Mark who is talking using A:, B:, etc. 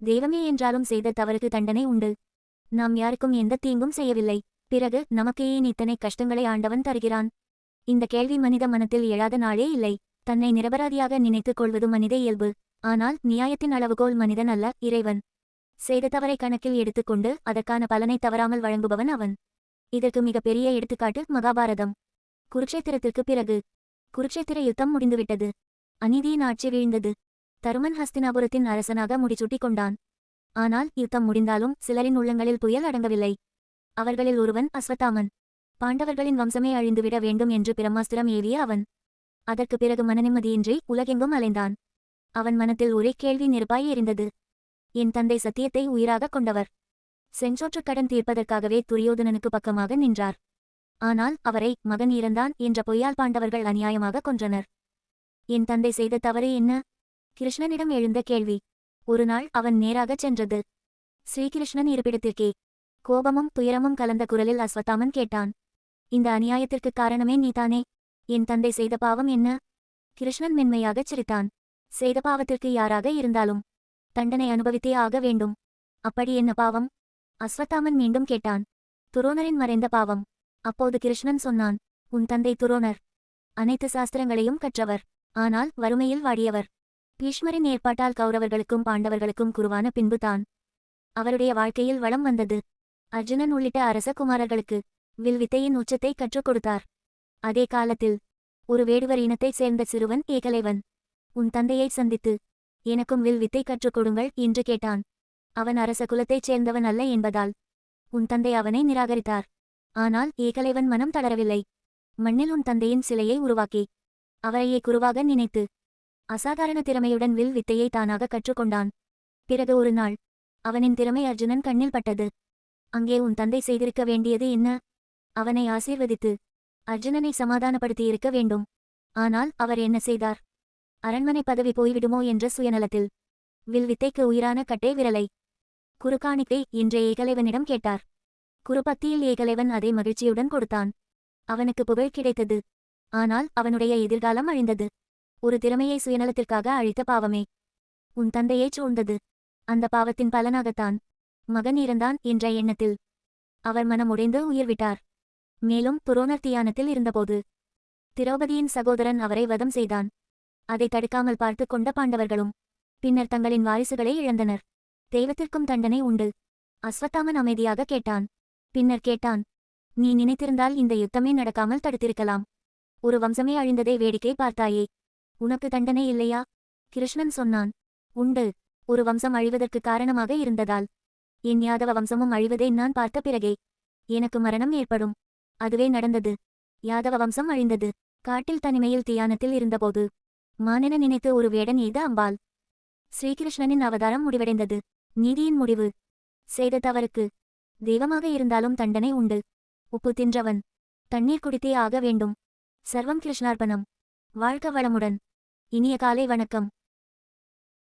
A: தெய்வமே என்றாலும் செய்த தவறுக்கு தண்டனை உண்டு. நாம் யாருக்கும் எந்த தீங்கும் செய்யவில்லை. பிறகு நமக்கு ஏன் இத்தனை கஷ்டங்களை ஆண்டவன் தருகிறான்? இந்த கேள்வி மனித மனத்தில் எழாத நாளே இல்லை. தன்னை நிரபராதியாக நினைத்துக் கொள்வது மனித இயல்பு. ஆனால் நியாயத்தின் அளவுகோல் மனிதன் அல்ல, இறைவன். செய்த தவறை கணக்கில் எடுத்துக்கொண்டு அதற்கான பலனை தவறாமல் வழங்குபவன் அவன். இதற்கு மிக பெரிய எடுத்துக்காட்டு மகாபாரதம். குருட்சேத்திரத்திற்கு பிறகு குருட்சேத்திர யுத்தம் முடிந்துவிட்டது. அநீதியின் ஆட்சி வீழ்ந்தது. தருமன் ஹஸ்தினாபுரத்தின் அரசனாக முடிசூட்டிக் கொண்டான். ஆனால் யுத்தம் முடிந்தாலும் சிலரின் உள்ளங்களில் புயல் அடங்கவில்லை. அவர்களில் ஒருவன் அஸ்வத்தாமன். பாண்டவர்களின் வம்சமே அழிந்துவிட வேண்டும் என்று பிரம்மாஸ்திரம் ஏவிய அவன். அதற்கு பிறகு மனநிம்மதியின்றி உலகெங்கும் அலைந்தான். அவன் மனத்தில் ஒரே கேள்வி நெருப்பாய் எரிந்தது. என் தந்தை சத்தியத்தை உயிராக கொண்டவர். செஞ்சோற்றுக் கடன் தீர்ப்பதற்காகவே துரியோதனனுக்கு பக்கமாக நின்றார். ஆனால் அவரை மகன் இறந்தான் என்ற பொய்யால் பாண்டவர்கள் அநியாயமாக கொன்றனர். என் தந்தை செய்த தவறு என்ன? கிருஷ்ணனிடம் எழுந்த கேள்வி. ஒரு நாள் அவன் நேராகச் சென்றது ஸ்ரீகிருஷ்ணன் இருப்பிடத்திற்கே. கோபமும் துயரமும் கலந்த குரலில் அஸ்வத்தாமன் கேட்டான். இந்த அநியாயத்திற்கு காரணமே நீதானே? என் தந்தை செய்த பாவம் என்ன? கிருஷ்ணன் மென்மையாகச் சிரித்தான். செய்த பாவத்திற்கு யாராக இருந்தாலும் தண்டனை அனுபவித்தே ஆக வேண்டும். அப்படி என்ன பாவம்? அஸ்வத்தாமன் மீண்டும் கேட்டான். துரோணரின் மறைந்த பாவம். அப்போது கிருஷ்ணன் சொன்னான், உன் தந்தை துரோணர் அனைத்து சாஸ்திரங்களையும் கற்றவர். ஆனால் வறுமையில் வாடியவர். பீஷ்மரின் ஏற்பாட்டால் கௌரவர்களுக்கும் பாண்டவர்களுக்கும் குருவான பின்புதான் அவருடைய வாழ்க்கையில் வளம் வந்தது. அர்ஜுனன் உள்ளிட்ட அரச குமாரர்களுக்கு வில் வித்தையின் உச்சத்தை கற்றுக் கொடுத்தார். அதே காலத்தில் ஒரு வேடுவர் இனத்தைச் சேர்ந்த சிறுவன் ஏகலைவன் உன் தந்தையை சந்தித்து எனக்கும் வில் வித்தை கற்றுக் கொடுங்கள் என்று கேட்டான். அவன் அரச குலத்தைச் சேர்ந்தவன் அல்ல என்பதால் உன் தந்தை அவனை நிராகரித்தார். ஆனால் ஏகலைவன் மனம் தளரவில்லை. மண்ணில் உன் தந்தையின் சிலையை உருவாக்கி அவரையே குருவாக நினைத்து அசாதாரண திறமையுடன் வில் வித்தையை தானாக கற்றுக்கொண்டான். பிறகு ஒரு நாள் அவனின் திறமை அர்ஜுனன் கண்ணில் பட்டது. அங்கே உன் தந்தை செய்திருக்க வேண்டியது என்ன? அவனை ஆசீர்வதித்து அர்ஜுனனை சமாதானப்படுத்தியிருக்க வேண்டும். ஆனால் அவர் என்ன செய்தார்? அரண்மனை பதவி போய்விடுமோ என்ற சுயநலத்தில் வில் வித்தைக்கு உயிரான கட்டை விரலை குருகாணிக்கை என்ற ஏகலைவனிடம் கேட்டார். குருபத்தியில் ஏகலைவன் அதை மகிழ்ச்சியுடன் கொடுத்தான். அவனுக்கு புகழ் கிடைத்தது. ஆனால் அவனுடைய எதிர்காலம் அழிந்தது. ஒரு திறமையை சுயநலத்திற்காக அழித்த பாவமே உன் தந்தையைச் சூழ்ந்தது. அந்த பாவத்தின் பலனாகத்தான் மகன் இறந்தான் என்ற எண்ணத்தில் அவர் மனம் உடைந்து உயிர்விட்டார். மேலும் துரோணர் தியானத்தில் இருந்தபோது திரௌபதியின் சகோதரன் அவரை வதம் செய்தான். அதை தடுக்காமல் பார்த்து கொண்ட பாண்டவர்களும் பின்னர் தங்களின் வாரிசுகளை இழந்தனர். தெய்வத்திற்கும் தண்டனை உண்டு. அஸ்வத்தாமன் அமைதியாக கேட்டான். பின்னர் கேட்டான், நீ நினைத்திருந்தால் இந்த யுத்தமே நடக்காமல் தடுத்திருக்கலாம். ஒரு வம்சமே அழிந்ததை வேடிக்கை பார்த்தாயே, உனக்கு தண்டனை இல்லையா? கிருஷ்ணன் சொன்னான், உண்டு. ஒரு வம்சம் அழிவதற்கு காரணமாக இருந்ததால் என் யாதவ வம்சமும் அழிவதை நான் பார்த்த பிறகே எனக்கு மரணம் ஏற்படும். அதுவே நடந்தது. யாதவ வம்சம் அழிந்தது. காட்டில் தனிமையில் தியானத்தில் இருந்தபோது மானென நினைத்து ஒரு வேடன் எய்த அம்பாள். ஸ்ரீகிருஷ்ணனின் அவதாரம் முடிவடைந்தது. நீதியின் முடிவு. செய்த தவறுக்கு தெய்வமாக இருந்தாலும் தண்டனை உண்டு. உப்பு தின்றவன் தண்ணீர் குடித்தே ஆக வேண்டும். சர்வம் கிருஷ்ணார்ப்பணம். வாழ்க வளமுடன். இனிய காலை வணக்கம்.